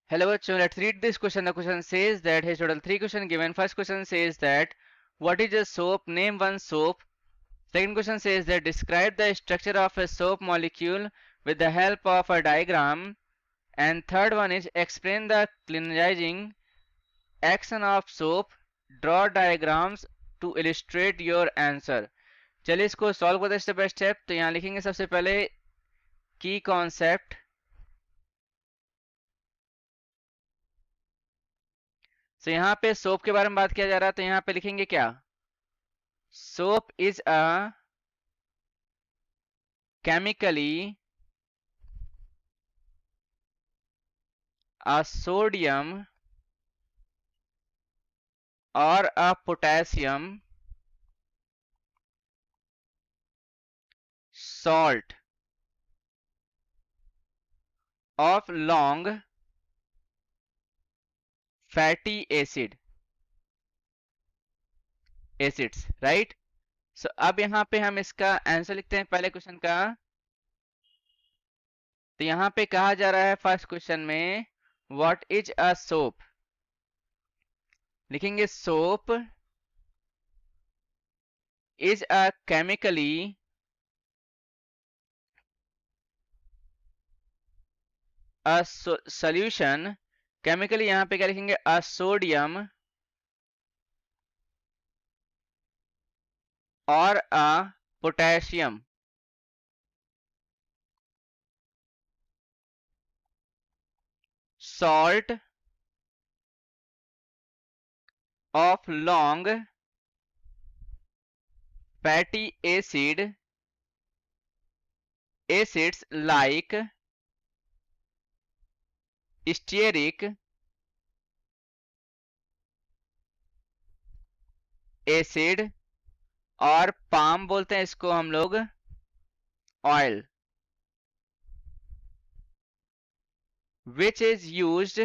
Hello, bachcho. Let's read this question. The question says that his total three question given. First question says that what is a soap? Name one soap. Second question says that describe the structure of a soap molecule with the help of a diagram. And third one is explain the cleansing action of soap. Draw diagrams to illustrate your answer. चलिए इसको solve करते हैं step by step. तो यहाँ लिखेंगे सबसे पहले की कॉन्सेप्ट. तो यहाँ पे सोप के बारे में बात किया जा रहा है. तो यहाँ पे लिखेंगे क्या? Soap is a chemically a sodium or a potassium salt of long fatty acids, right? So अब यहाँ पे हम इसका आंसर लिखते हैं पहले क्वेश्चन का. तो यहाँ पे कहा जा रहा है फर्स्ट क्वेश्चन में व्हाट इज अ सोप. लिखेंगे soap is a chemically a solution. Chemically यहाँ पे क्या लिखेंगे? अ सोडियम और a potassium salt of long fatty acids like stearic acid और पाम बोलते हैं इसको हम लोग oil, which is used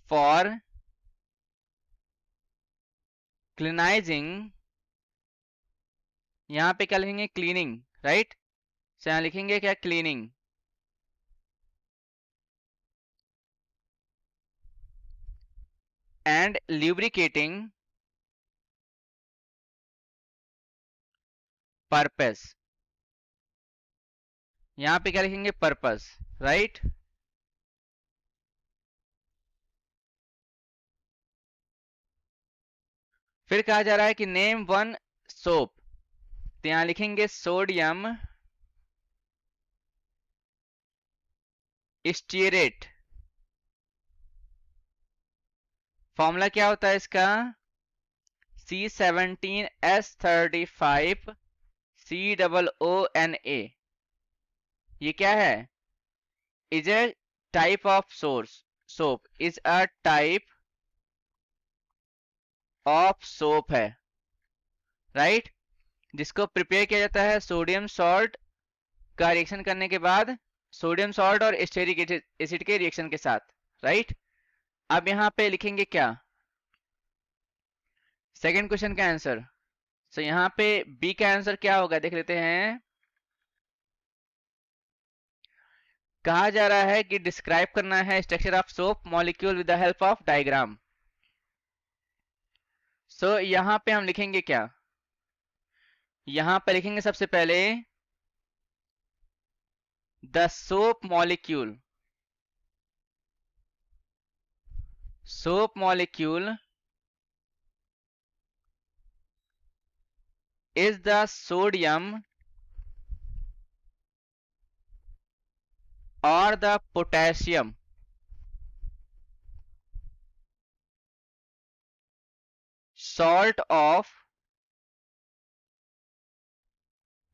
for cleansing. यहाँ पे क्या लिखेंगे? Cleaning, right? तो यहाँ लिखेंगे क्या? क्लीनिंग. And lubricating purpose. यहाँ पे क्या लिखेंगे? Purpose, right? फिर कहा जा रहा है कि नेम वन सोप. तो यहाँ लिखेंगे सोडियम स्टीरेट. फॉर्मूला क्या होता है इसका? C17S35COONA. ये क्या है? Is a type of soap. Is a type of soap है, राइट? जिसको प्रिपेयर किया जाता है सोडियम सॉल्ट का रिएक्शन करने के बाद, सोडियम सॉल्ट और स्टेरिक एसिड के रिएक्शन के साथ, राइट? अब यहाँ पे लिखेंगे क्या? सेकेंड क्वेश्चन का आंसर. तो यहाँ पे बी का आंसर क्या होगा देख लेते हैं. कहा जा रहा है कि डिस्क्राइब करना है structure of soap molecule with the help of diagram. So यहाँ पे हम लिखेंगे क्या? यहाँ पे लिखेंगे सबसे पहले the soap molecule. Soap molecule is the sodium or the potassium salt of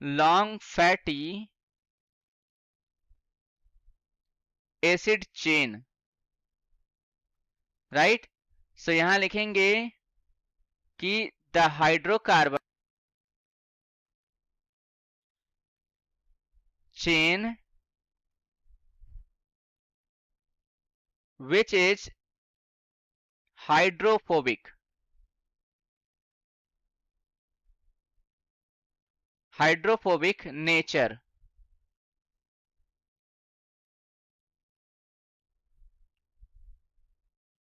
long fatty acid chain, right? So यहां लिखेंगे कि the hydrocarbon chain which is hydrophobic nature.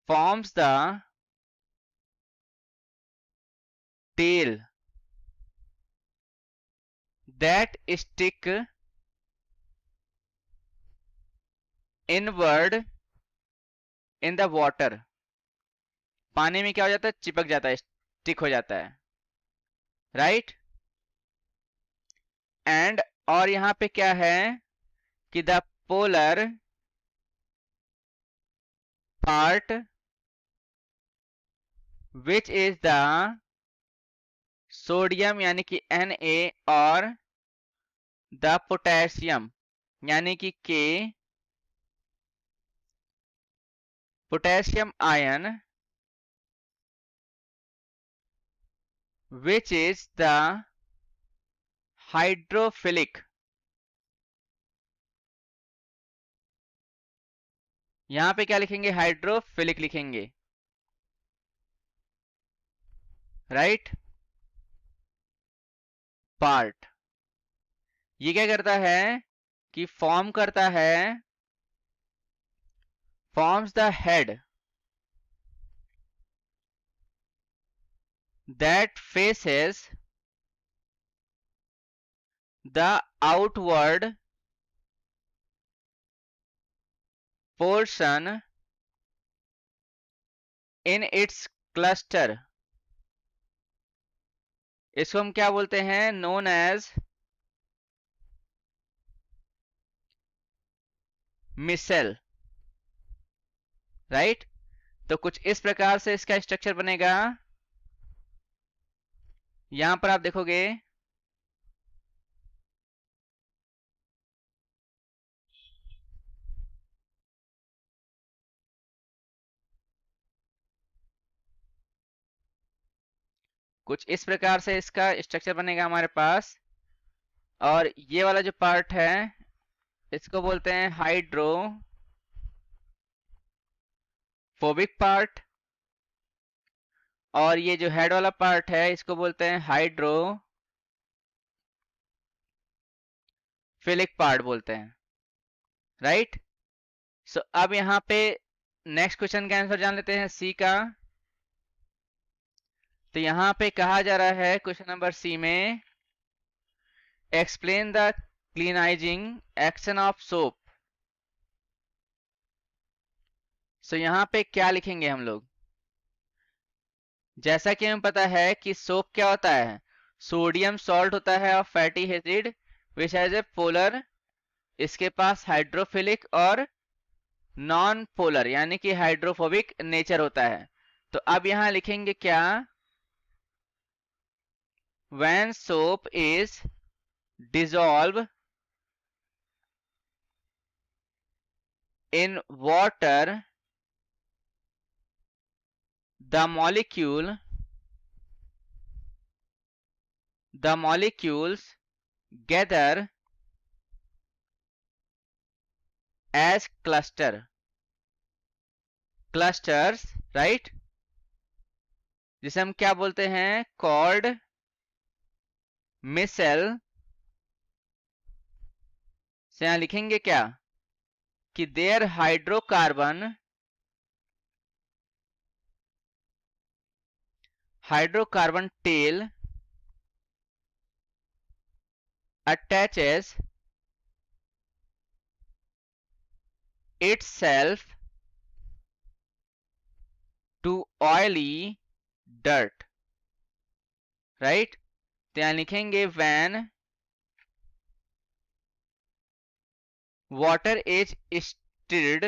forms the tail that stick inward in the water. पानी में क्या हो जाता है, चिपक जाता है, स्टिक हो जाता है, राइट। एंड और यहां पे क्या है कि the polar part which is the sodium यानी कि Na और द पोटेशियम यानी कि K, potassium ion which is the hydrophilic, यहां पे क्या लिखेंगे, हाइड्रोफिलिक लिखेंगे, राइट। पार्ट ये क्या करता है कि फॉर्म करता है, forms the head that faces the outward portion in its cluster. इसको हम क्या बोलते हैं, नोन एज मिसेल, राइट। तो कुछ इस प्रकार से इसका स्ट्रक्चर बनेगा। यहां पर आप देखोगे कुछ इस प्रकार से इसका स्ट्रक्चर बनेगा हमारे पास। और ये वाला जो पार्ट है इसको बोलते हैं हाइड्रोफोबिक पार्ट, और ये जो हेड वाला पार्ट है इसको बोलते हैं हाइड्रोफिलिक पार्ट बोलते हैं, राइट। सो अब यहाँ पे नेक्स्ट क्वेश्चन का आंसर जान लेते हैं, सी का। तो यहाँ पे कहा जा रहा है क्वेश्चन नंबर सी में, explain the cleansing action of soap. So यहाँ पे क्या लिखेंगे हम लोग, जैसा कि हमें पता है कि सोप क्या होता है, सोडियम सॉल्ट होता है और fatty acid which has a polar, इसके पास हाइड्रोफिलिक और नॉन पोलर यानी कि हाइड्रोफोबिक नेचर होता है। तो अब यहां लिखेंगे क्या, when soap is dissolve in water the molecules gather as clusters, right, जिसे हम क्या बोलते हैं, called micelle। से यहां लिखेंगे क्या कि their hydrocarbon tail attaches itself to oily dirt, right। तो यहां लिखेंगे when water is stirred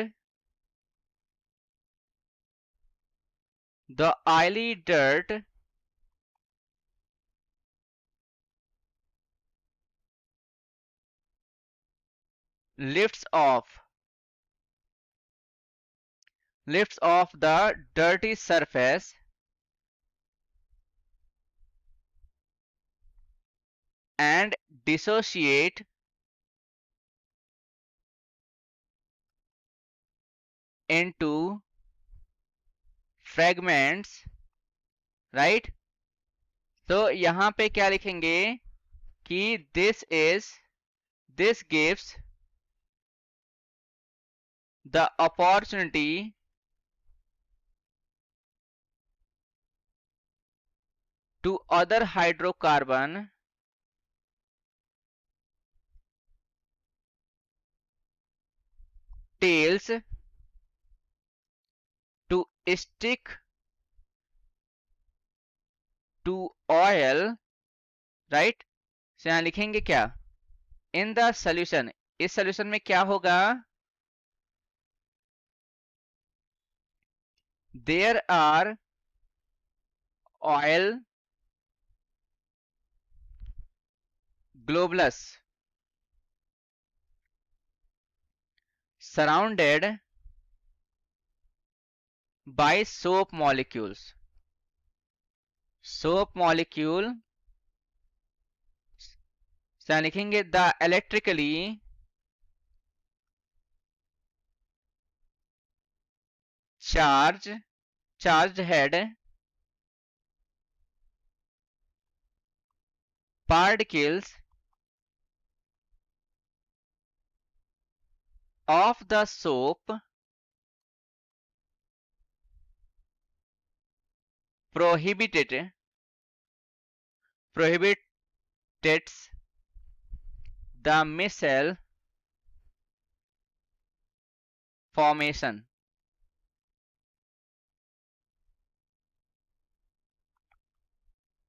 the oily dirt lifts off the dirty surface and dissociate into fragments, right। तो यहां पे क्या लिखेंगे कि this gives the opportunity to other hydrocarbon tails to stick to oil, right? so यहां लिखेंगे क्या, in the solution, इस solution में क्या होगा, there are oil globules surrounded by soap molecules. soap molecule से लिखेंगे the electrically charged head particles of the soap prohibits the micelle formation,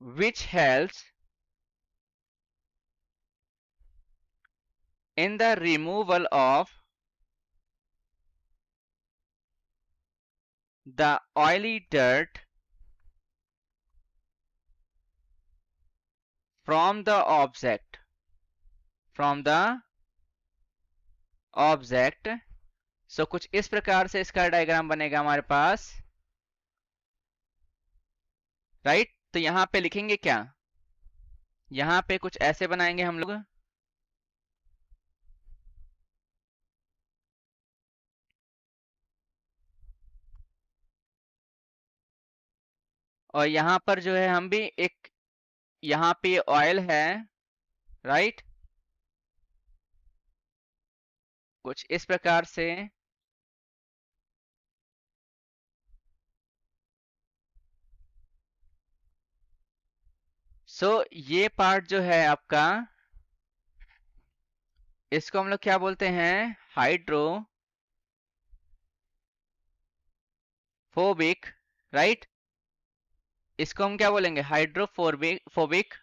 which helps in the removal of the oily dirt from the object. So कुछ इस प्रकार से इसका diagram बनेगा हमारे पास, right? तो यहां पे लिखेंगे क्या, यहां पे कुछ ऐसे बनाएंगे हम लोग, और यहां पर जो है हम भी एक, यहां पे ऑयल है, राइट? कुछ इस प्रकार से ये पार्ट जो है आपका, इसको हम लोग क्या बोलते हैं, हाइड्रोफोबिक, राइट? इसको हम क्या बोलेंगे, hydrophobic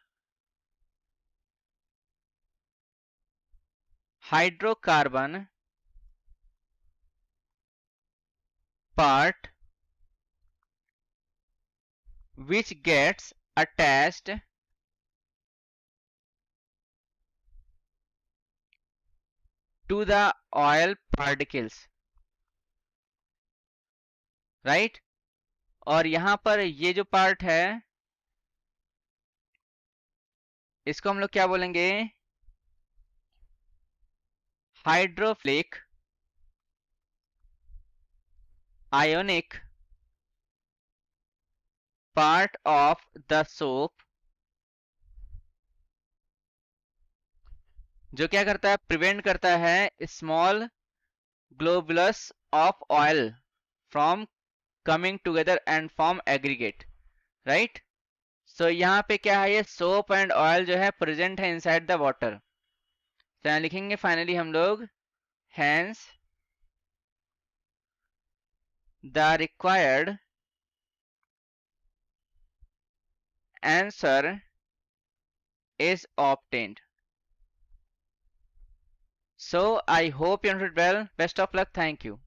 hydrocarbon part which gets attached to the oil particles, right? और यहां पर ये जो पार्ट है, इसको हम लोग क्या बोलेंगे, hydrophilic ionic part of the soap, जो क्या करता है, प्रिवेंट करता है small globules of oil from coming together and form aggregate, right? So यहाँ पे क्या है, ये सोप एंड ऑयल जो है प्रेजेंट है इनसाइड द वाटर। तो यहाँ लिखेंगे फाइनली हम लोग, hence the required answer is obtained. So I hope you understood well. Best of luck. Thank you.